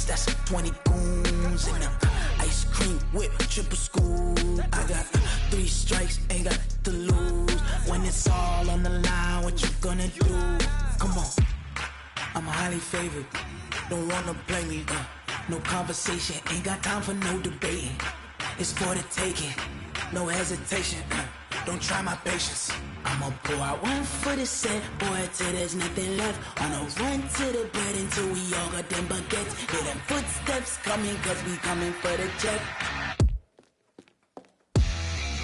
shots, that's 20 goons in them. Ice cream whip, triple scoop. I got 3 strikes, ain't got to lose. When it's all on the line, what you gonna do? Come on, I'm highly favored. Don't wanna play me, no conversation, ain't got time for no debating. It's for the taking, no hesitation. Don't try my patience. I'ma pour out one for the set, boy, till there's nothing left. On a run to the bread until we all got them baguettes. Hear them footsteps coming, cause we coming for the check.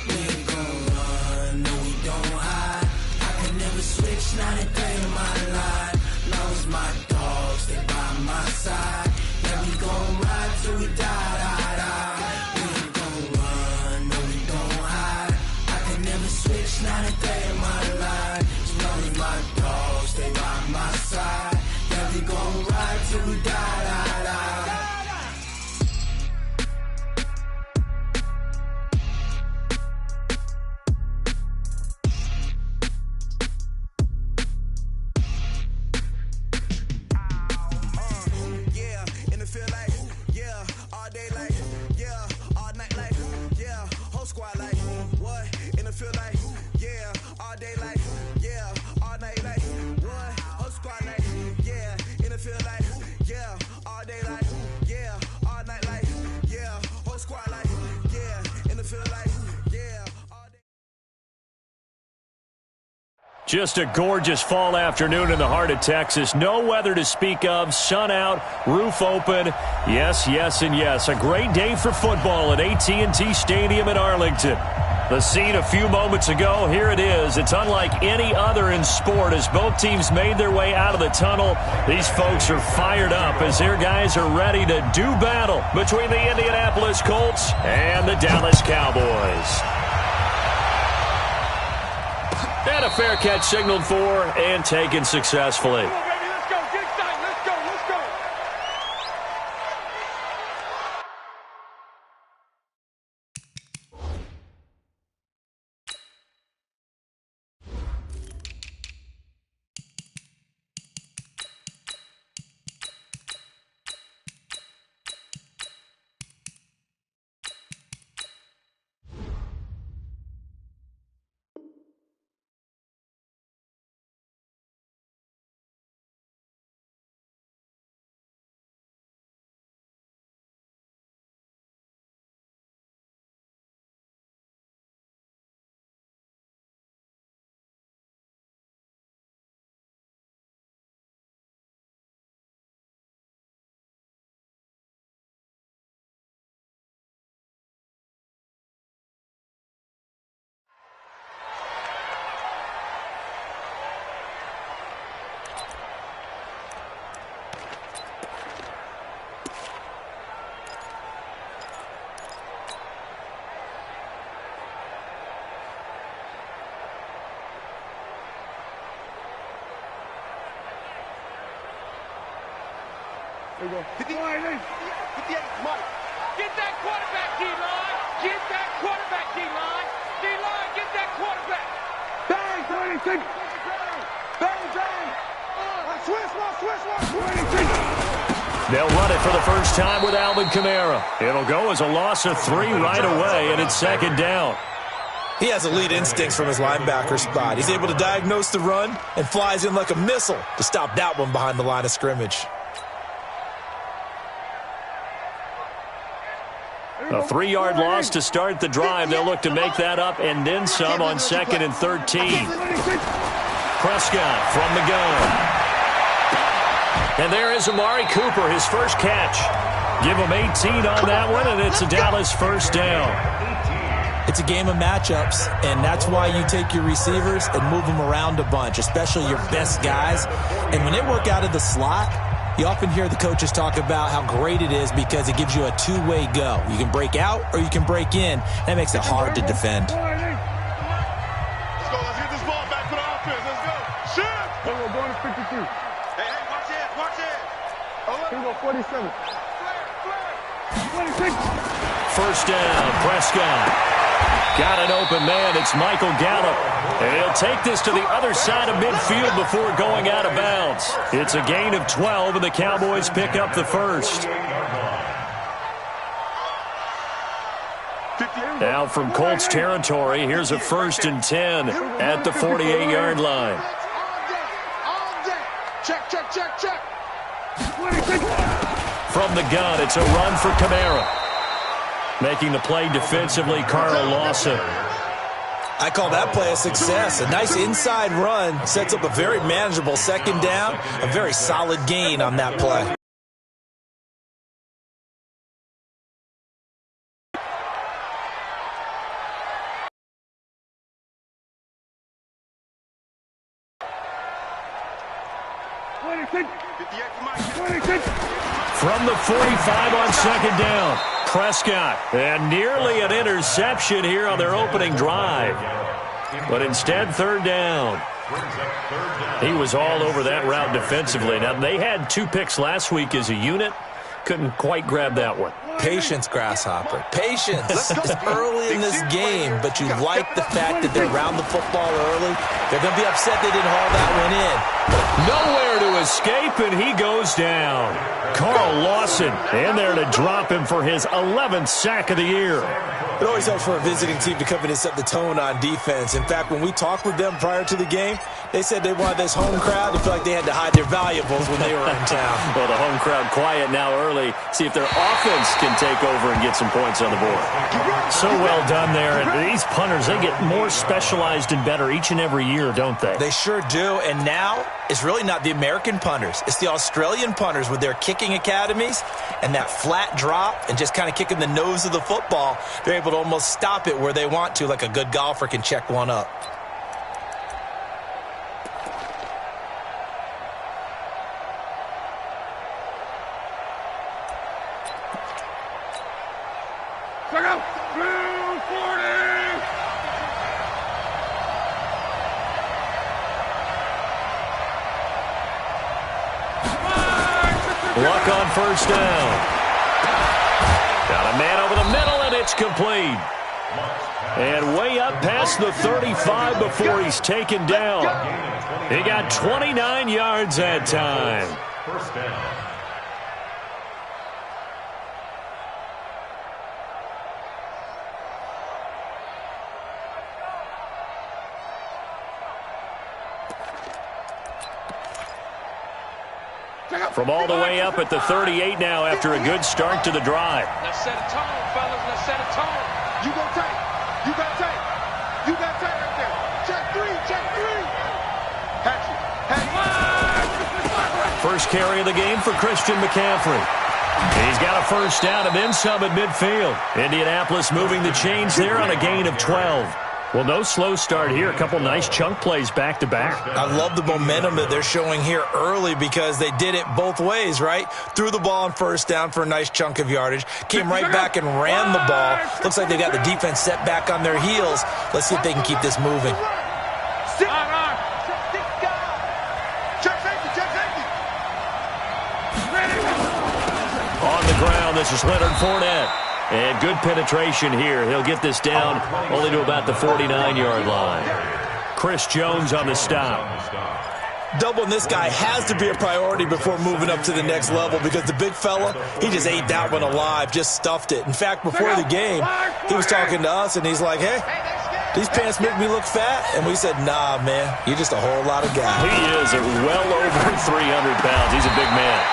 We ain't gon' run, no we don't hide. I can never switch, not a day in my life. Long as my dogs, they by my side. Yeah, we gon' ride till we die, die, die. We ain't gon' run, no we don't hide. I can never switch, not a day in my life. As long as my dogs, they by my side. Yeah, we gon' ride till we die, die, die. Just a gorgeous fall afternoon in the heart of Texas. No weather to speak of. Sun out, roof open. Yes, yes, and yes. A great day for football at AT&T Stadium in Arlington. The scene a few moments ago, here it is. It's unlike any other in sport as both teams made their way out of the tunnel. These folks are fired up as their guys are ready to do battle between the Indianapolis Colts and the Dallas Cowboys. And a fair catch signaled for and taken successfully. Come on, baby, let's go. Get excited. Let's go. Let's go. There you go. 58, Mike. Get that quarterback, D-line. Get that quarterback, D-line. D-line, get that quarterback. Bang, 26. Bang, bang. Switch, 26. They'll run it for the first time with Alvin Kamara. It'll go as a loss of 3 right away, and it's second down. He has elite instincts from his linebacker spot. He's able to diagnose the run and flies in like a missile to stop that one behind the line of scrimmage. A 3-yard loss to start the drive. They'll look to make that up and then some on 2nd and 13. Prescott from the gun. And there is Amari Cooper, his first catch. Give him 18 on that one, and it's a Dallas first down. It's a game of matchups, and that's why you take your receivers and move them around a bunch, especially your best guys. And when they work out of the slot, you often hear the coaches talk about how great it is because it gives you a two-way go. You can break out or you can break in. That makes it hard to defend. Let's go. Let's get this ball back for the offense. Let's go. Shoot. Hey, we're going to 52. Hey, watch it. Watch it. Here we go, 47. 26. First down, Prescott. Got an open man. It's Michael Gallup. And he'll take this to the other side of midfield before going out of bounds. It's a gain of 12, and the Cowboys pick up the first. Now from Colts territory, here's a 1st and 10 at the 48-yard line. Check, check, check, check. From the gun, it's a run for Kamara. Making the play defensively, Carl Lawson. I call that play a success. A nice inside run sets up a very manageable 2nd down. A very solid gain on that play. From the 45 on 2nd down, Prescott. And nearly an interception here on their opening drive. But instead, 3rd down. He was all over that route defensively. Now, they had 2 picks last week as a unit. Couldn't quite grab that one. Patience, Grasshopper. Patience. It's early in this game, but you like the fact that they're around the football early. They're going to be upset they didn't haul that one in. Nowhere to escape, and he goes down. Carl Lawson in there to drop him for his 11th sack of the year. It always helps for a visiting team to come in and set the tone on defense. In fact, when we talked with them prior to the game, they said they wanted this home crowd to feel like they had to hide their valuables when they were in town. Well, the home crowd quiet now early. See if their offense can take over and get some points on the board. So well done there. And these punters, they get more specialized and better each and every year, don't they? They sure do. And now it's really not the American punters. It's the Australian punters with their kicking academies and that flat drop and just kind of kicking the nose of the football. They're able to almost stop it where they want to, like a good golfer can check one up. Luck on 1st down. Got a man over the middle, and it's complete. And way up past the 35 before he's taken down. He got 29 yards that time. 1st down. From all the way up at the 38 now after a good start to the drive. Let's set a tone, fellas. Let's set a tone. You got tape. You got tape. You got tape right there. Check 3. Check 3. Hatchet. First carry of the game for Christian McCaffrey. He's got a 1st down and then some at midfield. Indianapolis moving the chains there on a gain of 12. Well, no slow start here. A couple nice chunk plays back-to-back. I love the momentum that they're showing here early because they did it both ways, right? Threw the ball on 1st down for a nice chunk of yardage. Came right back and ran the ball. Looks like they got the defense set back on their heels. Let's see if they can keep this moving. On the ground, this is Leonard Fournette. And good penetration here. He'll get this down only to about the 49-yard line. Chris Jones on the stop. Doubling this guy has to be a priority before moving up to the next level because the big fella, he just ate that one alive, just stuffed it. In fact, before the game, he was talking to us, and he's like, hey, these pants make me look fat. And we said, nah, man, you're just a whole lot of guy. He is at well over 300 pounds. He's a big man.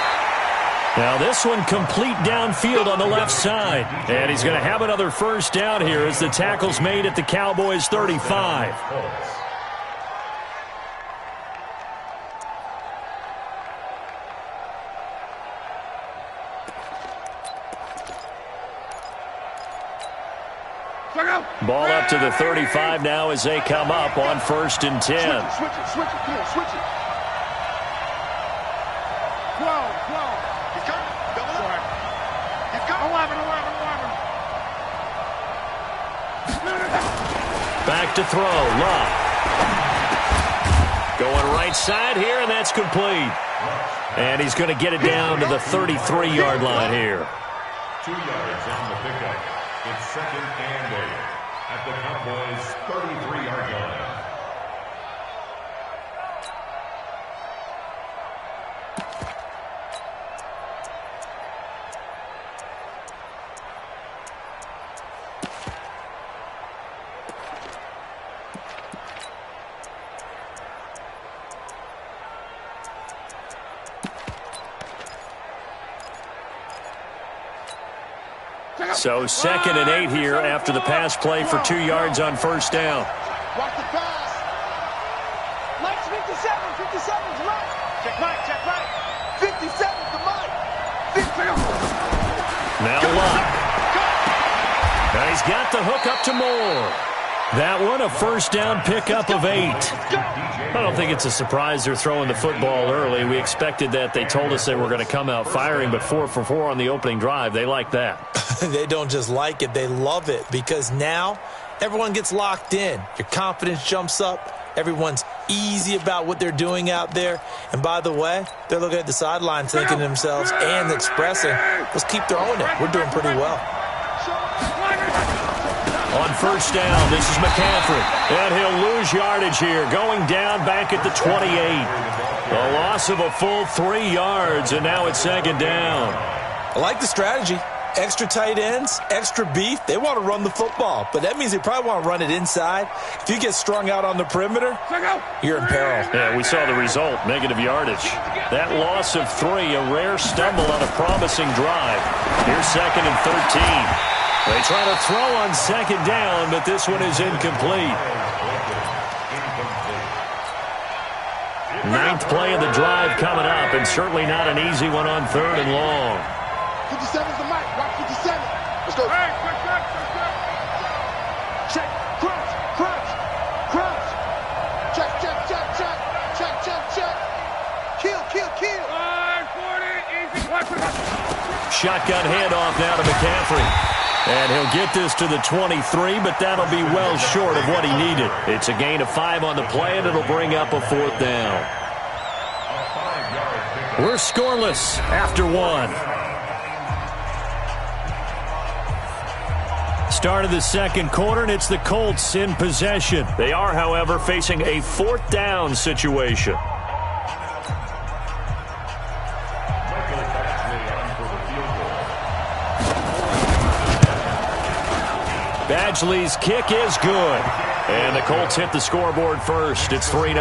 Now this one complete downfield on the left side. And he's going to have another 1st down here as the tackle's made at the Cowboys' 35. Ball up to the 35 now as they come up on 1st and 10. Switch it, come on, switch it. 12. He's coming, double up. He's coming. 11. Back to throw, Love. Going right side here, and that's complete. And he's going to get it down to the 33-yard line here. 2 yards on the pickup. It's 2nd and 8. at the Cowboys' 33-yard line. So 2nd and 8 here after the pass play for 2 yards on first down. Watch the pass. Mike's 57. 57's right. Check right. Check right. 57's the Mike. Now Luck. Now he's got the hook up to Moore. That one a first down pickup of 8. I don't think it's a surprise they're throwing the football early. We expected that. They told us they were going to come out firing, but 4 for 4 on the opening drive. They like that. They don't just like it, they love it, because now everyone gets locked in. Your confidence jumps up. Everyone's easy about what they're doing out there. And by the way, they're looking at the sideline thinking to themselves and expressing, let's keep throwing it. We're doing pretty well. On first down, this is McCaffrey. And he'll lose yardage here, going down back at the 28. A loss of a full 3 yards, and now it's 2nd down. I like the strategy. Extra tight ends, extra beef. They want to run the football, but that means they probably want to run it inside. If you get strung out on the perimeter, you're in peril. Yeah, we saw the result, negative yardage. That loss of 3, a rare stumble on a promising drive. Here's 2nd and 13. They try to throw on 2nd down, but this one is incomplete. 9th play of the drive coming up, and certainly not an easy one on 3rd and long. 57's the Mike. Watch 57. Let's go. Hey, check. Crunch. Check. Kill. 40, easy. Shotgun handoff now to McCaffrey. And he'll get this to the 23, but that'll be well short of what he needed. It's a gain of 5 on the play, and it'll bring up a 4th down. We're scoreless after 1. Start of the 2nd quarter, and it's the Colts in possession. They are, however, facing a 4th down situation. Badgley's kick is good. And the Colts hit the scoreboard first. It's 3-0.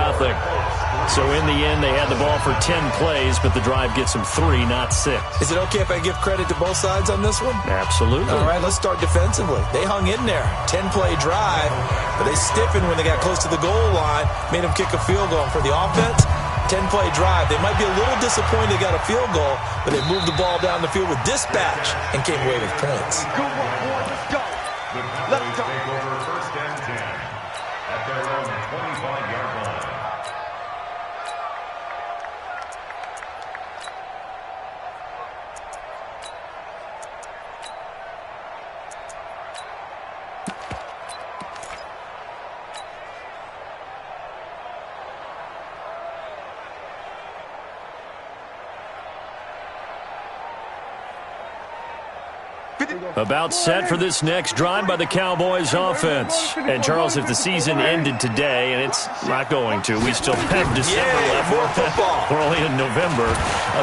So in the end, they had the ball for 10 plays, but the drive gets them 3, not 6. Is it okay if I give credit to both sides on this one? Absolutely. All right, let's start defensively. They hung in there. 10-play drive, but they stiffened when they got close to the goal line, made them kick a field goal. For the offense, 10-play drive. They might be a little disappointed they got a field goal, but they moved the ball down the field with dispatch and came away with points. Good one, boy. Let's go. Let's go. Take over 1st and 10 at their own 25-yard line. About set for this next drive by the Cowboys offense. And, Charles, if the season ended today, and it's not going to, we still have December left. More football. We're only in November.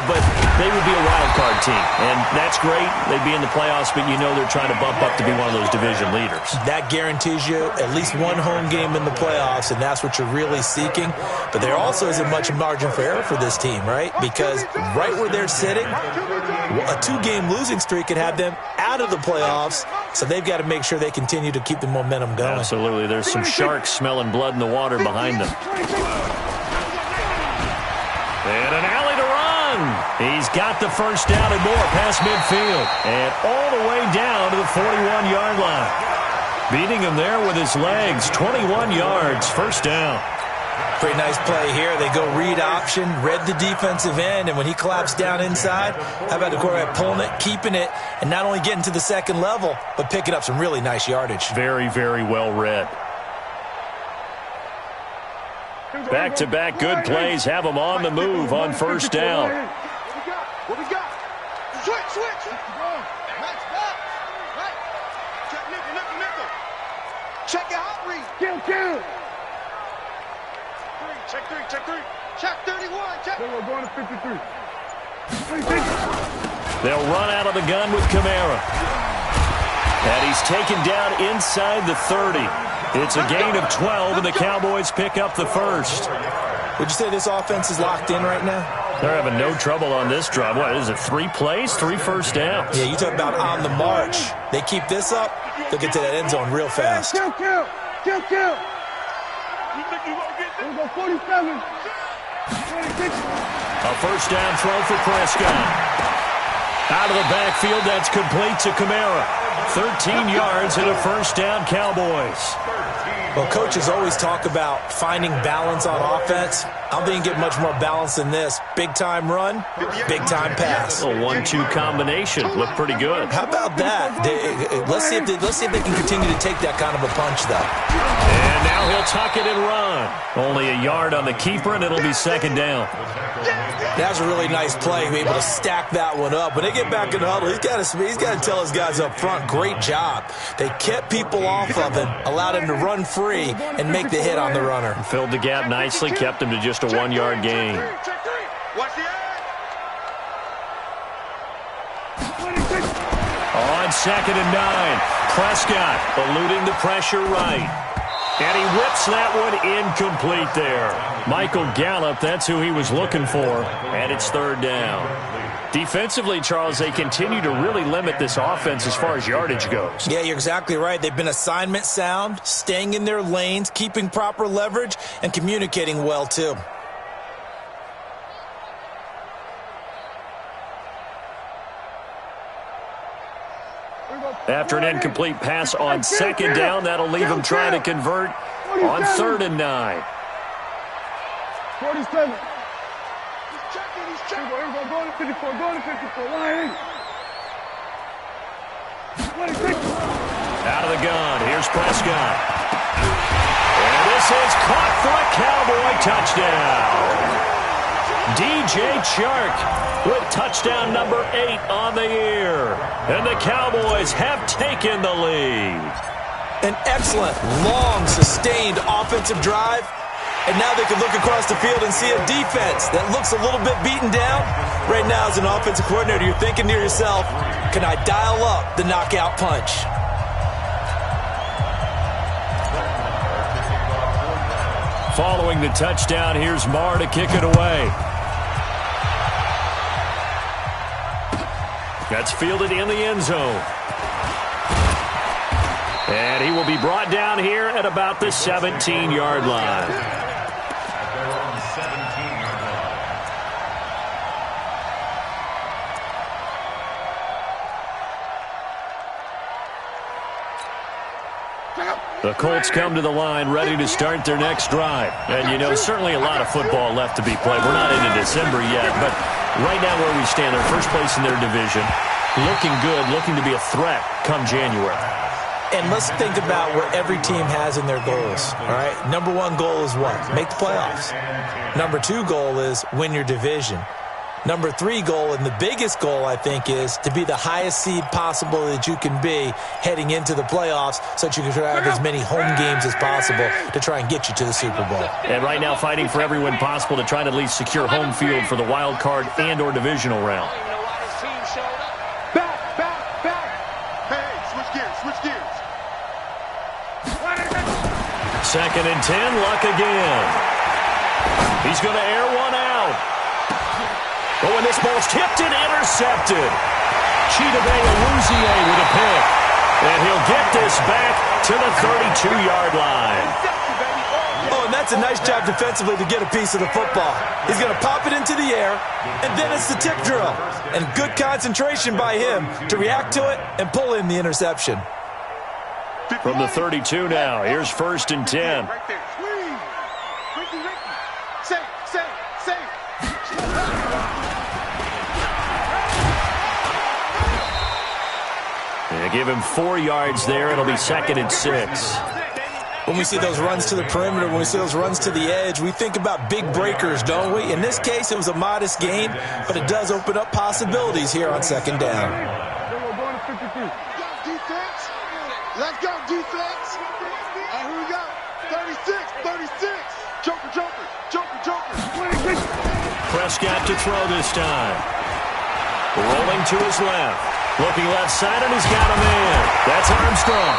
But they would be a wild card team. And that's great. They'd be in the playoffs, but you know they're trying to bump up to be one of those division leaders. That guarantees you at least one home game in the playoffs, and that's what you're really seeking. But there also isn't much margin for error for this team, right? Because right where they're sitting, a 2-game losing streak could have them out of the playoffs, so they've got to make sure they continue to keep the momentum going. Absolutely. There's some sharks smelling blood in the water behind them. And an alley to run. He's got the first down and more past midfield. And all the way down to the 41-yard line. Beating him there with his legs. 21 yards, first down. Pretty nice play here. They go read option, read the defensive end, and when he collapsed down inside, how about the quarterback pulling it, keeping it, and not only getting to the second level, but picking up some really nice yardage. Very, very well read. Back-to-back good plays have them on the move on first down. What we got? Switch. Max back. Right. Check nickel. Check your hot read. Kill. Check three. Check 31. Check. We're going to 53. They'll run out of the gun with Kamara. And he's taken down inside the 30. It's a gain of 12, and the Cowboys pick up the first. Would you say this offense is locked in right now? They're having no trouble on this drive. What is it, 3 plays, 3 first downs? Yeah, you talk about on the march. They keep this up, they'll get to that end zone real fast. Kill. You think you gonna get this? We'll go 47. 26. A first down throw for Prescott. Out of the backfield, that's complete to Kamara. 13 yards and a first down, Cowboys. Well, coaches always talk about finding balance on offense. I don't think you can get much more balance than this. Big-time run, big-time pass. A 1-2 combination. Looked pretty good. How about that? Let's see if they can continue to take that kind of a punch, though. And now he'll tuck it and run. Only a yard on the keeper, and it'll be second down. That's a really nice play. Be able to stack that one up. When they get back in the huddle, he's got to tell his guys up front, great job. They kept people off of him, allowed him to run free, and make the hit on the runner. Filled the gap nicely, kept him to just a 1-yard gain. Watch the On 2nd and 9, Prescott eluding the pressure right. And he whips that one incomplete there. Michael Gallup, that's who he was looking for. And it's third down. Defensively, Charles, they continue to really limit this offense as far as yardage goes. Yeah, you're exactly right. They've been assignment sound, staying in their lanes, keeping proper leverage, and communicating well, too. After an incomplete pass on 2nd down, that'll leave him trying to convert on 3rd and 9. 47. He's checking. Go to 54. Line. 26. Out of the gun. Here's Prescott. And this is caught for a Cowboy touchdown. DJ Chark with touchdown number 8 on the year. And the Cowboys have taken the lead. An excellent, long, sustained offensive drive. And now they can look across the field and see a defense that looks a little bit beaten down. Right now, as an offensive coordinator, you're thinking to yourself, can I dial up the knockout punch? Following the touchdown, here's Marr to kick it away. That's fielded in the end zone. And he will be brought down here at about the 17-yard line. The Colts come to the line ready to start their next drive. And, you know, certainly a lot of football left to be played. We're not into December yet, but right now where we stand, they're first place in their division. Looking good, looking to be a threat come January. And let's think about what every team has in their goals, all right? Number 1 goal is what? Make the playoffs. Number 2 goal is win your division. Number 3 goal, and the biggest goal, I think, is to be the highest seed possible that you can be heading into the playoffs so that you can have as many home games as possible to try and get you to the Super Bowl. And right now fighting for every win possible to try to at least secure home field for the wild card and or divisional round. Back. Hey, switch gears. 2nd and 10, Luck again. He's going to air one out. Oh, and this ball's tipped and intercepted. Chidobe Awuzie with a pick. And he'll get this back to the 32-yard line. Oh, and that's a nice job defensively to get a piece of the football. He's going to pop it into the air, and then it's the tip drill. And good concentration by him to react to it and pull in the interception. From the 32 now, here's 1st and 10. Right there. Ricky. Safe. They give him 4 yards there. It'll be 2nd and 6. When we see those runs to the perimeter, when we see those runs to the edge, we think about big breakers, don't we? In this case, it was a modest gain, but it does open up possibilities here on 2nd down. Let's go, defense. All right, here we go. 36, 36. Joker, Joker, Joker, Joker. 26. Prescott to throw this time. Rolling to his left. Looking left side, and he's got a man. That's Armstrong.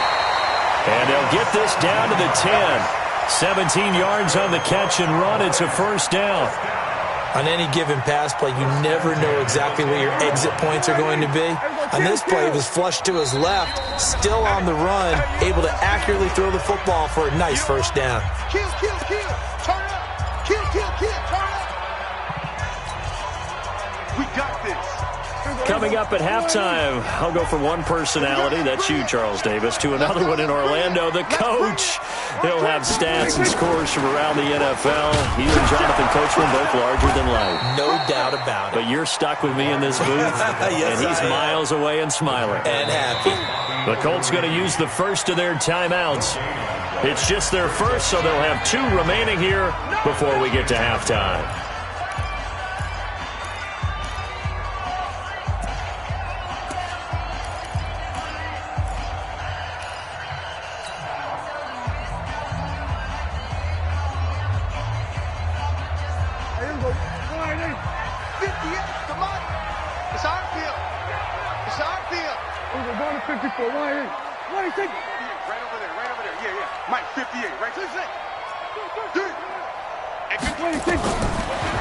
And they'll get this down to the 10. 17 yards on the catch and run. It's a first down. On any given pass play, you never know exactly where your exit points are going to be. On this play, he was flushed to his left, still on the run, able to accurately throw the football for a nice first down. Kill, kill, kill. Turn up. Kill, kill, kill. Turn up. We got this. Coming up at halftime, I'll go from one personality, that's you, Charles Davis, to another one in Orlando, the coach. He'll have stats and scores from around the NFL. He and Jonathan Coachman both larger than life. No doubt about it. But you're stuck with me in this booth, yes, and he's miles away and smiling. And happy. The Colts going to use the first of their timeouts. It's just their first, so they'll have 2 remaining here before we get to halftime.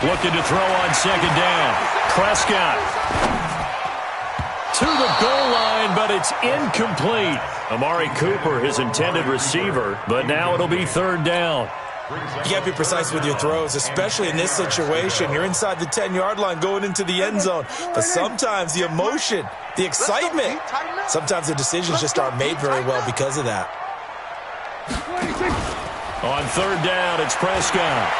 Looking to throw on second down. Prescott to the goal line, but it's incomplete. Amari Cooper, his intended receiver, but now it'll be third down. You got to be precise with your throws, especially in this situation. You're inside the 10-yard line going into the end zone. But sometimes the emotion, the excitement, sometimes the decisions just aren't made very well because of that. On third down, it's Prescott.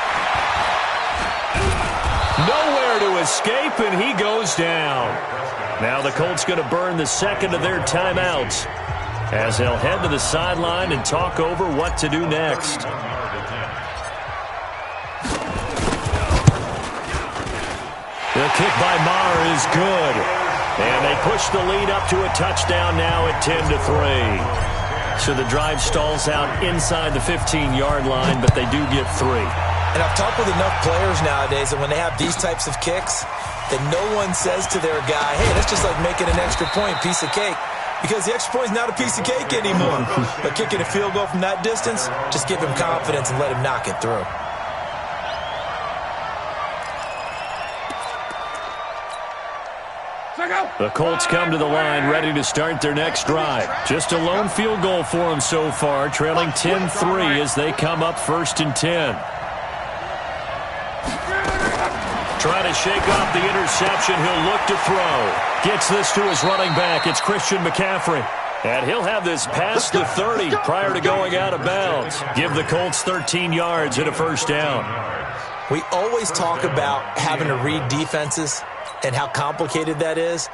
Nowhere to escape, and he goes down. Now the Colts going to burn the second of their timeouts as they'll head to the sideline and talk over what to do next. The kick by Maher is good. And they push the lead up to a touchdown now at 10-3. So the drive stalls out inside the 15-yard line, but they do get 3. And I've talked with enough players nowadays that when they have these types of kicks, that no one says to their guy, hey, that's just like making an extra point, piece of cake. Because the extra point is not a piece of cake anymore. But kicking a field goal from that distance, just give him confidence and let him knock it through. The Colts come to the line ready to start their next drive. Just a lone field goal for them so far, trailing 10-3 as they come up 1st and 10. Trying to shake off the interception. He'll look to throw. Gets this to his running back. It's Christian McCaffrey. And he'll have this past the 30 prior to going out of bounds. Give the Colts 13 yards and a first down. We always talk about having to read defenses and how complicated that is.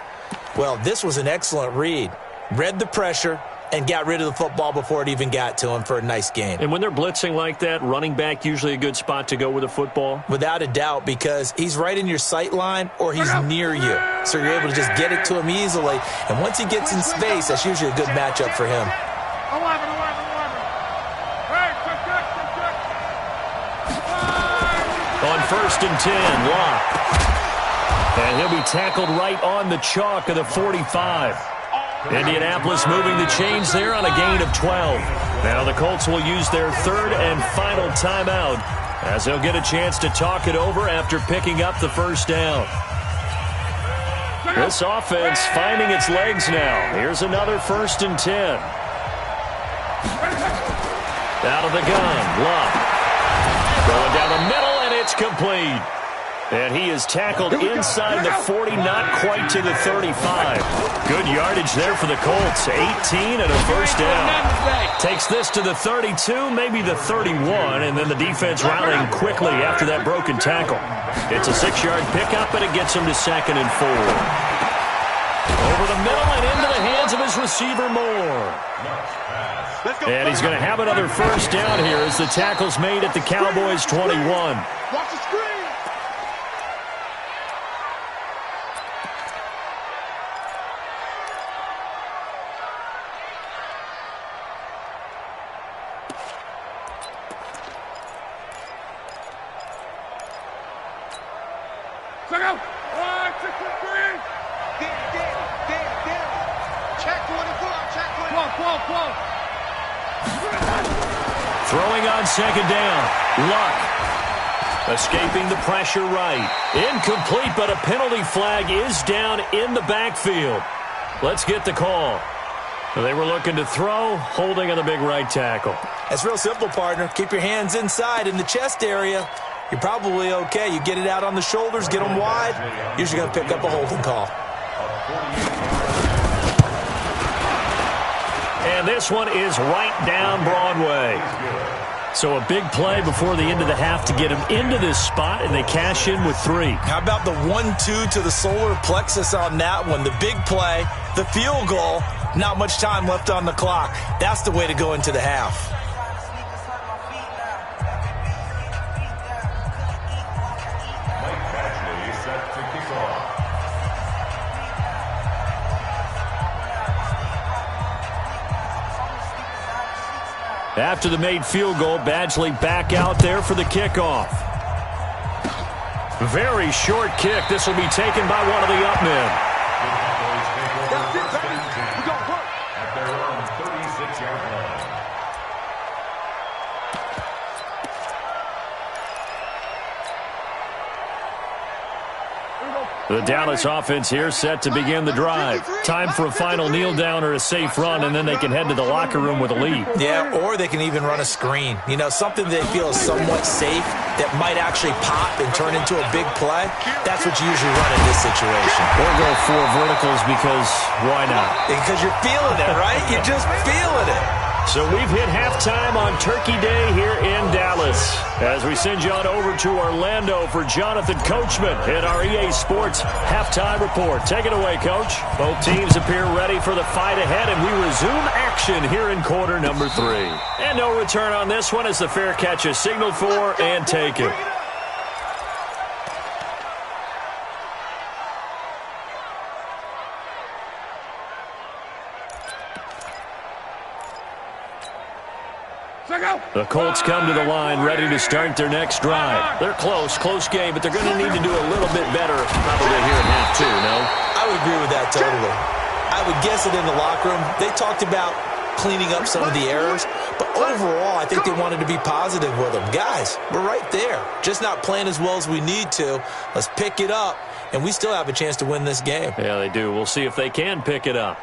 Well, this was an excellent read. Read the pressure and got rid of the football before it even got to him for a nice gain. And when they're blitzing like that, running back usually a good spot to go with the football? Without a doubt, because he's right in your sight line or he's near you. So you're able to just get it to him easily. And once he gets in space, that's usually a good matchup for him. On 1st and 10, Locke. And he'll be tackled right on the chalk of the 45. Indianapolis moving the chains there on a gain of 12. Now the Colts will use their 3rd and final timeout as they'll get a chance to talk it over after picking up the first down. This offense finding its legs now. Here's another 1st and 10. Out of the gun, Locke. Going down the middle, and it's complete. And he is tackled inside the 40, not quite to the 35. Good yardage there for the Colts. 18 and a first down. Takes this to the 32, maybe the 31, and then the defense rallying quickly after that broken tackle. It's a 6-yard pickup, and it gets him to 2nd and 4. Over the middle and into the hands of his receiver, Moore. And he's going to have another first down here as the tackle's made at the Cowboys' 21. Watch the screen. Check out. 1, 6, 3. Check 24. Check 24. 12. Throwing on second down. Luck. Escaping the pressure right. Incomplete, but a penalty flag is down in the backfield. Let's get the call. They were looking to throw, holding on the big right tackle. That's real simple, partner. Keep your hands inside in the chest area. You're probably okay. You get it out on the shoulders, get them wide. Usually going to pick up a holding call. And this one is right down Broadway. So a big play before the end of the half to get him into this spot, and they cash in with 3. How about the 1-2 to the solar plexus on that one? The big play, the field goal, not much time left on the clock. That's the way to go into the half. After the made field goal, Badgley back out there for the kickoff. Very short kick. This will be taken by one of the up men. At their own 36-yard line. The Dallas offense here set to begin the drive. Time for a final kneel down or a safe run, and then they can head to the locker room with a lead. Yeah, or they can even run a screen. You know, something they feel is somewhat safe that might actually pop and turn into a big play. That's what you usually run in this situation. Or go 4 verticals because why not? Because you're feeling it, right? You're just feeling it. So we've hit halftime on Turkey Day here in Dallas. As we send you on over to Orlando for Jonathan Coachman in our EA Sports Halftime Report. Take it away, Coach. Both teams appear ready for the fight ahead, and we resume action here in quarter number 3. And no return on this one as the fair catch is signaled for and taken. The Colts come to the line ready to start their next drive. They're close game, but they're going to need to do a little bit better probably here in half 2, no? I would agree with that totally. I would guess it in the locker room. They talked about cleaning up some of the errors, but overall I think they wanted to be positive with them. Guys, we're right there. Just not playing as well as we need to. Let's pick it up, and we still have a chance to win this game. Yeah, they do. We'll see if they can pick it up.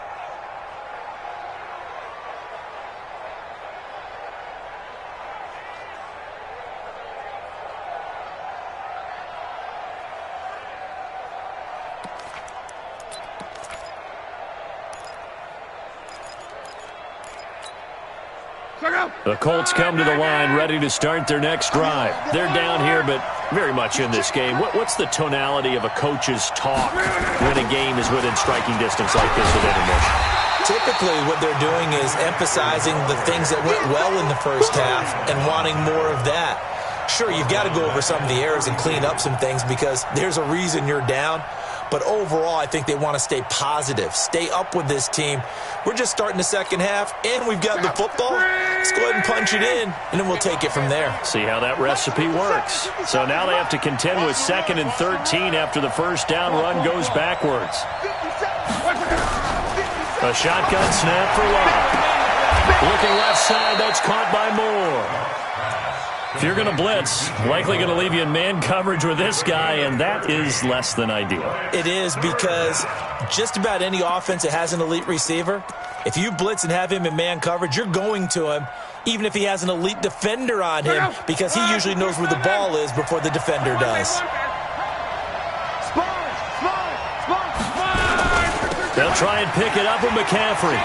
The Colts come to the line ready to start their next drive. They're down here, but very much in this game. What's the tonality of a coach's talk when a game is within striking distance like this with intermission? Typically, what they're doing is emphasizing the things that went well in the first half and wanting more of that. Sure, you've got to go over some of the errors and clean up some things because there's a reason you're down. But overall, I think they want to stay positive, stay up with this team. We're just starting the second half, and we've got the football. Let's go ahead and punch it in, and then we'll take it from there. See how that recipe works. So now they have to contend with 2nd and 13 after the first down run goes backwards. A shotgun snap for Love. Looking left side, that's caught by Moore. If you're going to blitz, likely going to leave you in man coverage with this guy, and that is less than ideal. It is because just about any offense that has an elite receiver, if you blitz and have him in man coverage, you're going to him, even if he has an elite defender on him, because he usually knows where the ball is before the defender does. They'll try and pick it up with McCaffrey.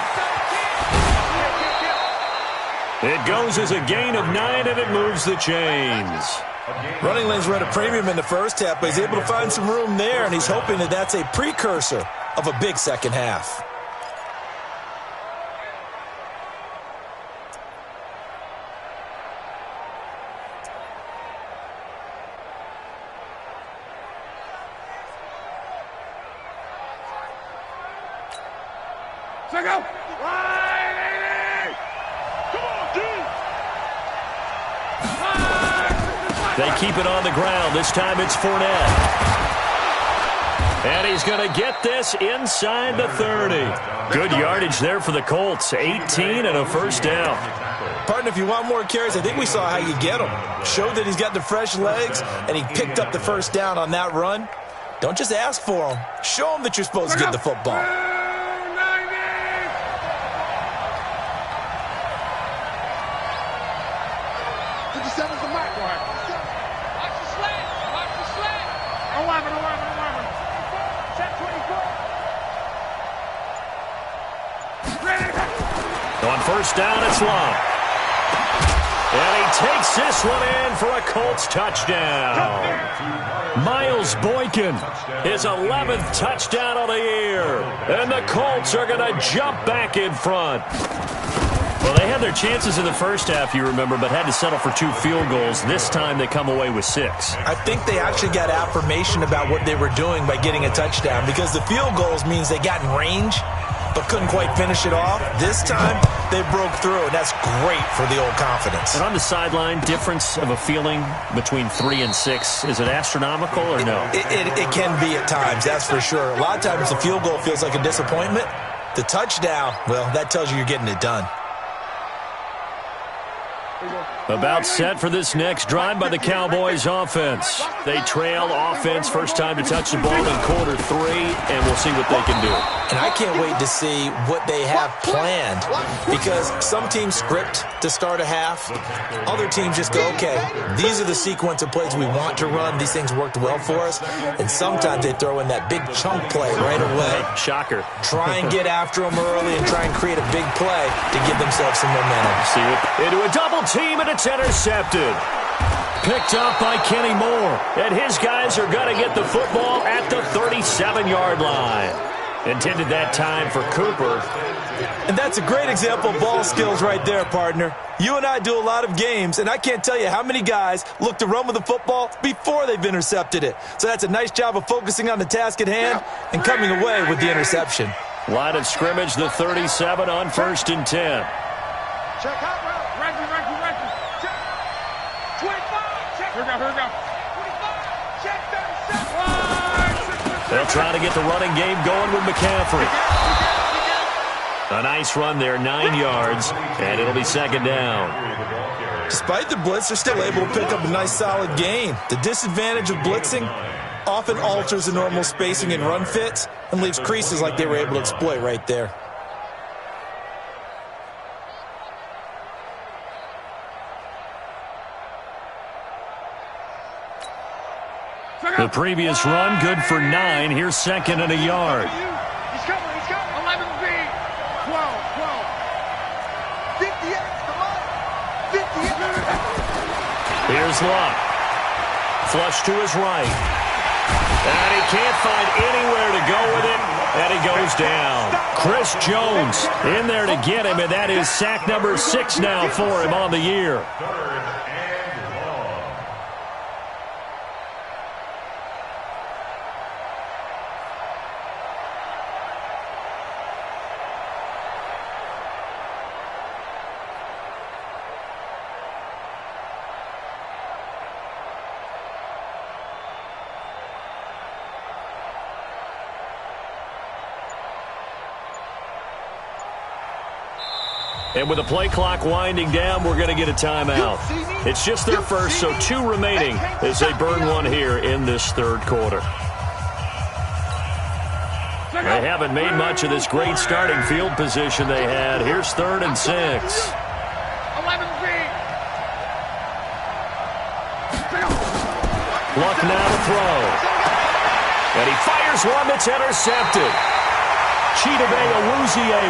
It goes as a gain of 9, and it moves the chains. Running lanes run a premium in the first half, but he's able to find some room there, and he's hoping that that's a precursor of a big second half. Check out! They keep it on the ground. This time it's Fournette. And he's going to get this inside the 30. Good yardage there for the Colts. 18 and a first down. Partner, if you want more carries, I think we saw how you get him. Showed that he's got the fresh legs, and he picked up the first down on that run. Don't just ask for him. Show him that you're supposed to get the football. On first down, it's Long. And he takes this one in for a Colts touchdown. Miles Boykin, his 11th touchdown of the year. And the Colts are going to jump back in front. Well, they had their chances in the first half, you remember, but had to settle for 2 field goals. This time they come away with 6. I think they actually got affirmation about what they were doing by getting a touchdown, because the field goals means they got in range but couldn't quite finish it off. This time, they broke through, and that's great for the old confidence. And on the sideline, difference of a feeling between 3 and 6, is it astronomical or no? It can be at times, that's for sure. A lot of times the field goal feels like a disappointment. The touchdown, well, that tells you you're getting it done. About set for this next drive by the Cowboys offense. They trail offense, first time to touch the ball in quarter 3, and we'll see what they can do. And I can't wait to see what they have planned, because some teams script to start a half. Other teams just go, okay, these are the sequence of plays we want to run. These things worked well for us. And sometimes they throw in that big chunk play right away. Shocker. Try and get after them early and try and create a big play to give themselves some momentum. See it into a double team, and it's intercepted. Picked up by Kenny Moore. And his guys are going to get the football at the 37-yard line. Intended that time for Cooper. And that's a great example of ball skills right there, partner. You and I do a lot of games, and I can't tell you how many guys look to run with the football before they've intercepted it. So that's a nice job of focusing on the task at hand and coming away with the interception. Line of scrimmage, the 37 on 1st and 10. Check out, Ranky. 25, check. Here we go. 25, check 37. They'll try to get the running game going with McCaffrey. A nice run there, 9 yards, and it'll be 2nd down. Despite the blitz, they're still able to pick up a nice solid gain. The disadvantage of blitzing often alters the normal spacing and run fits and leaves creases like they were able to exploit right there. The previous run, good for 9. Here's 2nd and a yard. He's coming. 11B. 12. 58. Come on. 58. Here's Luck. Flush to his right. And he can't find anywhere to go with it, and he goes down. Chris Jones in there to get him, and that is sack number 6 now for him on the year. And with the play clock winding down, we're going to get a timeout. It's just their first, so 2 remaining as they burn one here in this 3rd quarter. They haven't made much of this great starting field position they had. Here's 3rd and 6. 11B. Luck now to throw. And he fires one that's intercepted. Chidobe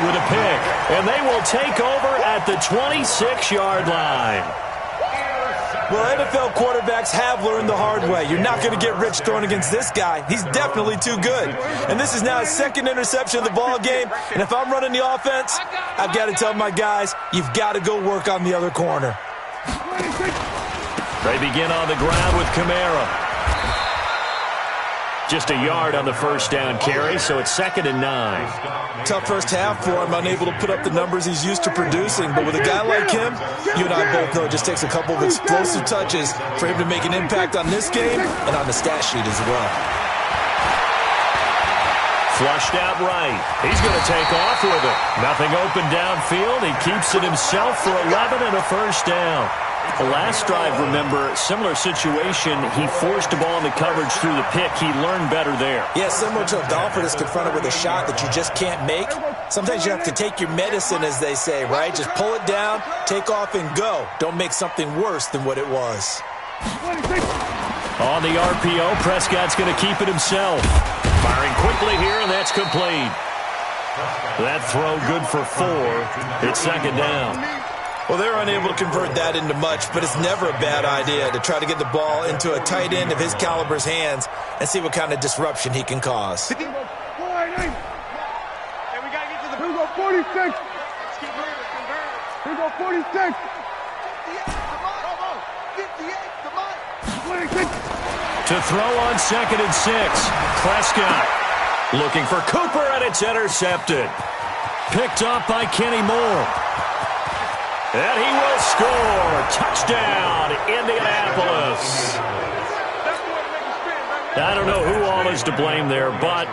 with a pick, and they will take over at the 26-yard line. Well, NFL quarterbacks have learned the hard way. You're not going to get rich throwing against this guy. He's definitely too good. And this is now his 2nd interception of the ball game. And if I'm running the offense, I've got to tell my guys, you've got to go work on the other corner. They begin on the ground with Kamara. Just a yard on the first down carry, so it's 2nd and 9. Tough first half for him, unable to put up the numbers he's used to producing. But with a guy like him, you and I both know it just takes a couple of explosive touches for him to make an impact on this game and on the stat sheet as well. Flushed out right. He's going to take off with it. Nothing open downfield. He keeps it himself for 11 and a first down. The last drive, remember, similar situation. He forced the ball into coverage through the pick. He learned better there. Yeah, similar to a golfer that's confronted with a shot that you just can't make. Sometimes you have to take your medicine, as they say, right? Just pull it down, take off, and go. Don't make something worse than what it was. On the RPO, Prescott's going to keep it himself. Firing quickly here, and that's complete. That throw good for 4. It's second down. Well, they're unable to convert that into much, but it's never a bad idea to try to get the ball into a tight end of his caliber's hands and see what kind of disruption he can cause. Hey, we got to get to the... Here we go, 46. Let's keep moving. Convert. Here we go, 46. 58, come on. 58, come on. 26. To throw on 2nd and 6. Prescott looking for Cooper, and it's intercepted. Picked up by Kenny Moore. And he will score. Touchdown, Indianapolis. I don't know who all is to blame there, but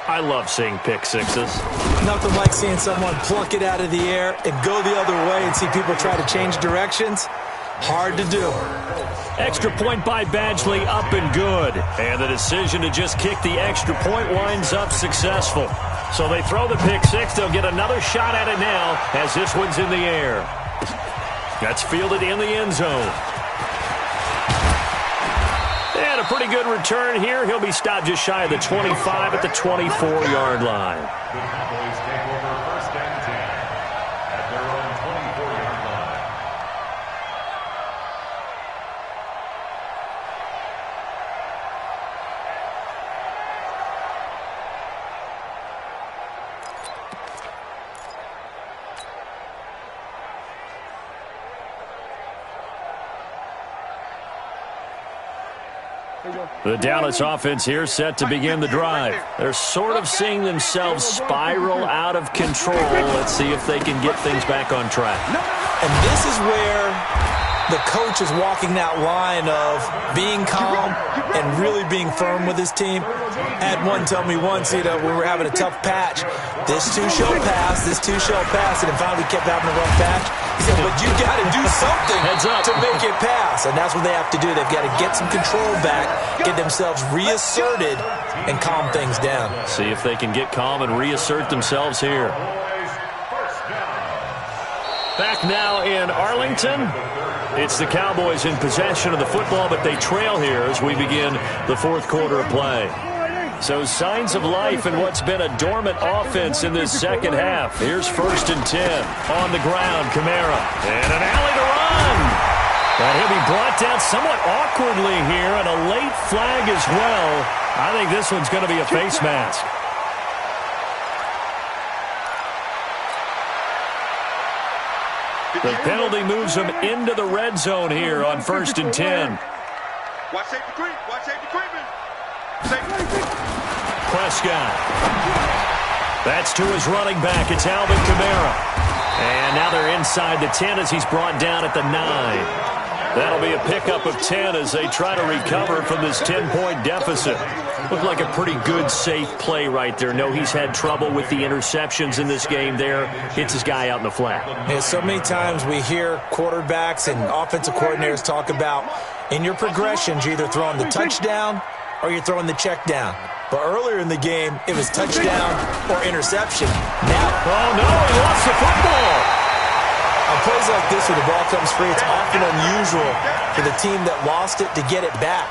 I love seeing pick sixes. Nothing like seeing someone pluck it out of the air and go the other way and see people try to change directions. Hard to do. Extra point by Badgley, up and good. And the decision to just kick the extra point winds up successful. So they throw the pick six. They'll get another shot at it now as this one's in the air. That's fielded in the end zone. And a pretty good return here. He'll be stopped just shy of the 25 at the 24-yard line. The Cowboys take over 1st and 10 at their own 24-yard line. The Dallas offense here set to begin the drive. They're sort of seeing themselves spiral out of control. Let's see if they can get things back on track. And this is where the coach is walking that line of being calm and really being firm with his team. I had one tell me once, we were having a tough patch. This too shall pass, this too shall pass. And then finally we kept having a rough patch. He said, but you got to do something to make it pass. And that's what they have to do. They've got to get some control back, get themselves reasserted, and calm things down. See if they can get calm and reassert themselves here. Back now in Arlington. It's the Cowboys in possession of the football, but they trail here as we begin the 4th quarter of play. So signs of life in what's been a dormant offense in this second half. Here's 1st and 10. On the ground, Kamara. And an alley to run. And he'll be brought down somewhat awkwardly here, and a late flag as well. I think this one's going to be a face mask. The penalty moves him into the red zone here on 1st and 10. Watch safety creep. Watch safety creeping. Safety. Prescott. That's to his running back. It's Alvin Kamara. And now they're inside the 10 as he's brought down at the 9. That'll be a pickup of 10 as they try to recover from this 10-point deficit. Looked like a pretty good, safe play right there. No, he's had trouble with the interceptions in this game there. Hits his guy out in the flat. Yeah, so many times we hear quarterbacks and offensive coordinators talk about in your progressions, you're either throwing the touchdown or you're throwing the check down. But earlier in the game, it was touchdown or interception. Now, oh, no, he lost the football. On plays like this where the ball comes free, it's often unusual for the team that lost it to get it back.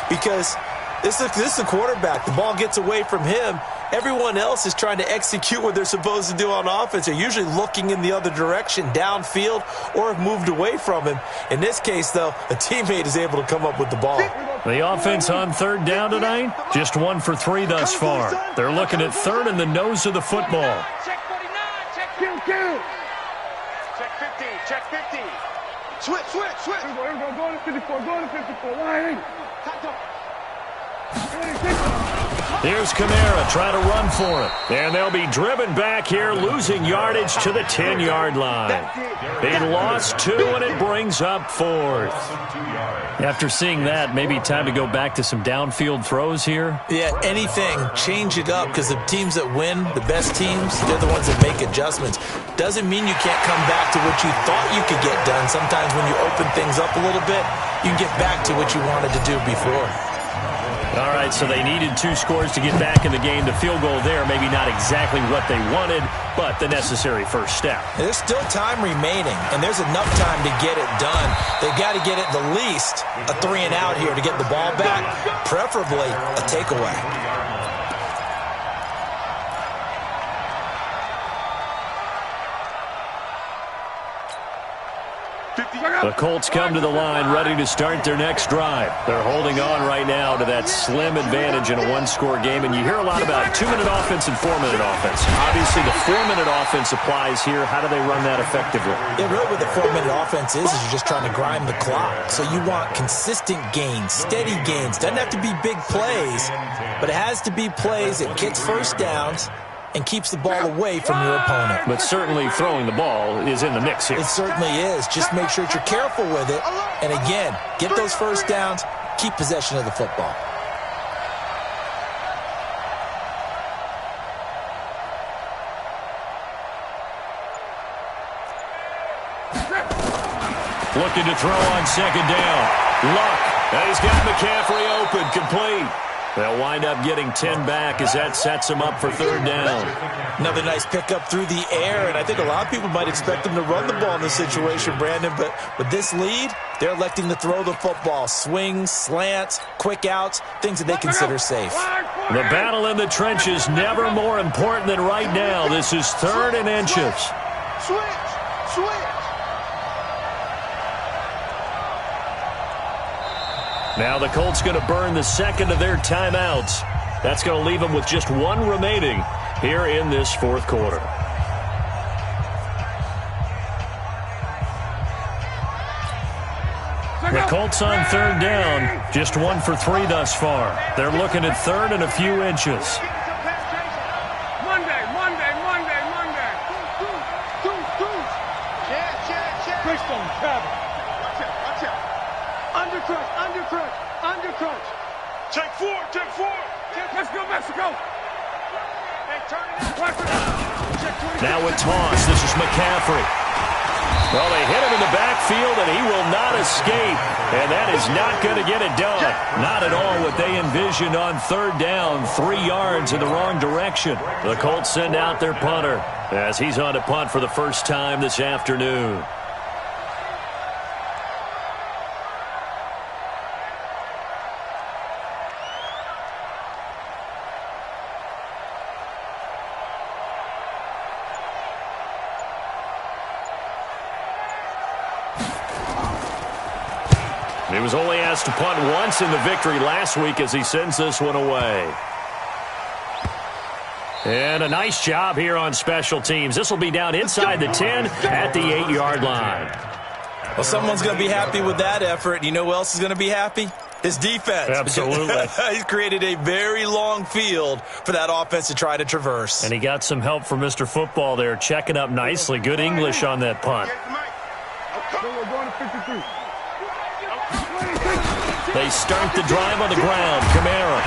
Because this is a quarterback. The ball gets away from him. Everyone else is trying to execute what they're supposed to do on offense. They're usually looking in the other direction, downfield, or have moved away from him. In this case, though, a teammate is able to come up with the ball. The offense on 3rd down tonight, just 1 for 3 thus far. They're looking at 3rd in the nose of the football. Check 49. Check 52. Check 50. Check 50. Switch. Here we go. Go to 54. Line. Top. 26. Here's Kamara trying to run for it. And they'll be driven back here, losing yardage to the 10-yard line. They lost 2, and it brings up 4th. After seeing that, maybe time to go back to some downfield throws here. Yeah, anything. Change it up, because the teams that win, the best teams, they're the ones that make adjustments. Doesn't mean you can't come back to what you thought you could get done. Sometimes when you open things up a little bit, you can get back to what you wanted to do before. All right, so they needed 2 scores to get back in the game. The field goal there, maybe not exactly what they wanted, but the necessary first step. There's still time remaining, and there's enough time to get it done. They've got to get it the least a 3-and-out here to get the ball back, preferably a takeaway. The Colts come to the line ready to start their next drive. They're holding on right now to that slim advantage in a 1-score game, and you hear a lot about 2-minute offense and 4-minute offense. Obviously, the 4-minute offense applies here. How do they run that effectively? Yeah, really what the 4-minute offense is you're just trying to grind the clock. So you want consistent gains, steady gains. Doesn't have to be big plays, but it has to be plays that gets first downs and keeps the ball away from your opponent. But certainly throwing the ball is in the mix here. It certainly is. Just make sure that you're careful with it. And again, get those first downs, keep possession of the football. Looking to throw on 2nd down. Luck. And he's got McCaffrey open, complete. They'll wind up getting 10 back as that sets them up for 3rd down. Another nice pickup through the air, and I think a lot of people might expect them to run the ball in this situation, Brandon, but with this lead, they're electing to throw the football. Swings, slants, quick outs, things that they consider safe. The battle in the trenches never more important than right now. This is 3rd and inches. Switch! Now the Colts going to burn the second of their timeouts. That's going to leave them with just 1 remaining here in this 4th quarter. The Colts on 3rd down, just 1 for 3 thus far. They're looking at 3rd and a few inches. Monday. Check. Bridgestone, travel. Watch out. Undercrunch. Take 4. Let's go, Mexico. Hey, turn it out. Now a toss. This is McCaffrey. Well, they hit him in the backfield, and he will not escape. And that is not going to get it done. Not at all what they envisioned on 3rd down. 3 yards in the wrong direction. The Colts send out their punter as he's on to punt for the first time this afternoon. He was only asked to punt once in the victory last week as he sends this one away. And a nice job here on special teams. This will be down inside the 10 at the 8-yard line. Well, someone's going to be happy with that effort. You know who else is going to be happy? His defense. Absolutely. He's created a very long field for that offense to try to traverse. And he got some help from Mr. Football there, checking up nicely. Good English on that punt. We're going to 53. They start the drive on the ground. Kamara.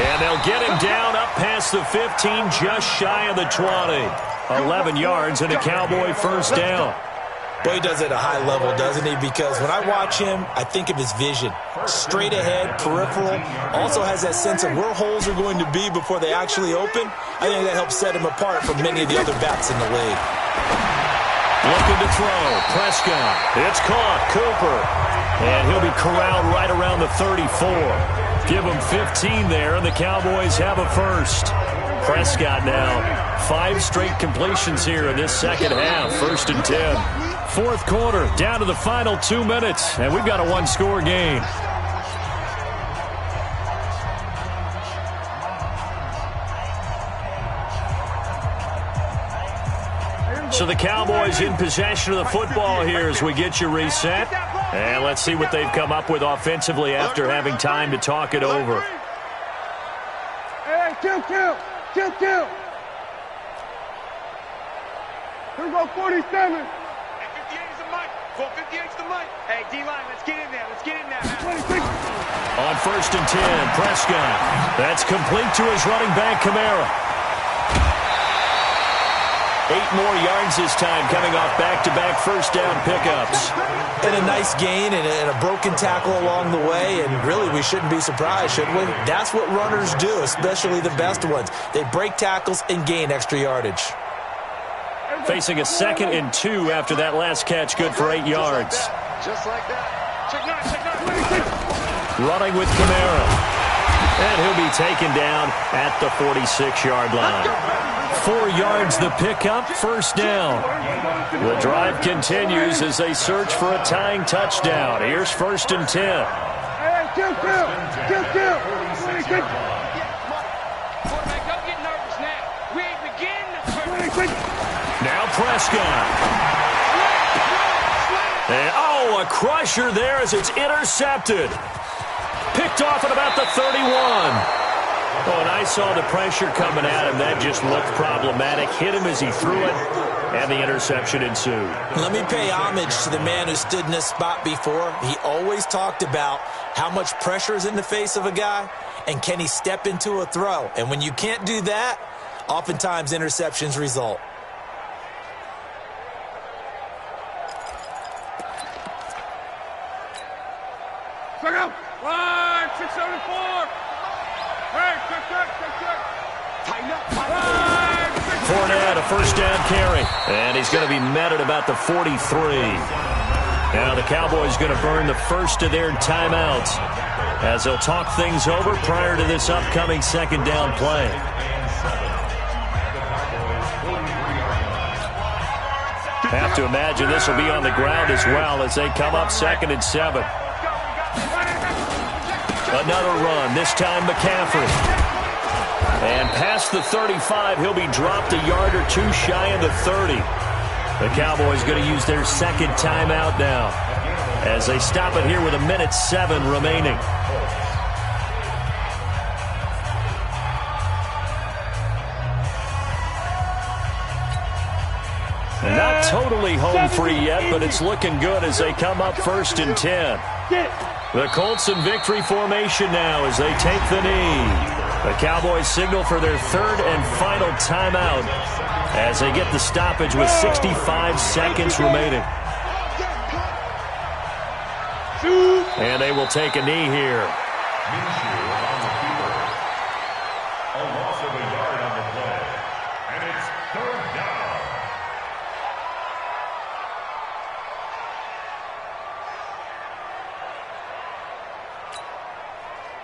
And they'll get him down up past the 15, just shy of the 20. 11 yards and a Cowboy first down. Boy, he does it at a high level, doesn't he? Because when I watch him, I think of his vision. Straight ahead, peripheral. Also has that sense of where holes are going to be before they actually open. I think that helps set him apart from many of the other backs in the league. Looking to throw. Prescott. It's caught. Cooper. And he'll be corralled right around the 34. Give him 15 there, and the Cowboys have a first. Prescott now. 5 straight completions here in this second half. 1st and 10. 4th quarter, down to the final 2 minutes, and we've got a 1-score game. So the Cowboys in possession of the football here as we get you reset. And let's see what they've come up with offensively after having time to talk it over. Kill. Here we go, 47. 58 is the mic. 458 is the mic. Hey, D-line, let's get in there. Man. 26. On 1st and 10, Prescott. That's complete to his running back, Kamara. 8 more yards this time, coming off back-to-back first down pickups. And a nice gain and a broken tackle along the way, and really we shouldn't be surprised, should we? That's what runners do, especially the best ones. They break tackles and gain extra yardage. Facing a 2nd and 2 after that last catch, good for 8 yards. Just like that. Check 9. Running with Kamara. And he'll be taken down at the 46-yard line. 4 yards the pickup, first down. The drive continues as they search for a tying touchdown. Here's 1st and 10. Hey, kill. Quarterback, don't get nervous now. We ain't beginning. Now Prescott. And, a crusher there as it's intercepted. Picked off at about the 31. Oh, and I saw the pressure coming at him. That just looked problematic. Hit him as he threw it, and the interception ensued. Let me pay homage to the man who stood in this spot before. He always talked about how much pressure is in the face of a guy, and can he step into a throw. And when you can't do that, oftentimes interceptions result. Check out. Line 674. Hey, check. Tighten up. Fournette, a first down carry. And he's going to be met at about the 43. Now the Cowboys going to burn the first of their timeouts as they'll talk things over prior to this upcoming 2nd down play. Have to imagine this will be on the ground as well as they come up 2nd and 7. Another run, this time McCaffrey. And past the 35, he'll be dropped a yard or 2 shy of the 30. The Cowboys going to use their 2nd timeout now as they stop it here with 1:07 remaining. Not totally home free yet, but it's looking good as they come up 1st and 10. The Colts in victory formation now as they take the knee. The Cowboys signal for their 3rd and final timeout as they get the stoppage with 65 seconds remaining. And they will take a knee here. A loss of a yard on the play. And it's 3rd down.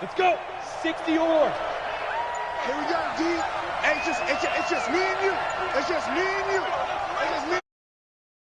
Let's go. 60 or. Here we go, D. Hey, it's just me and you. It's just me and you.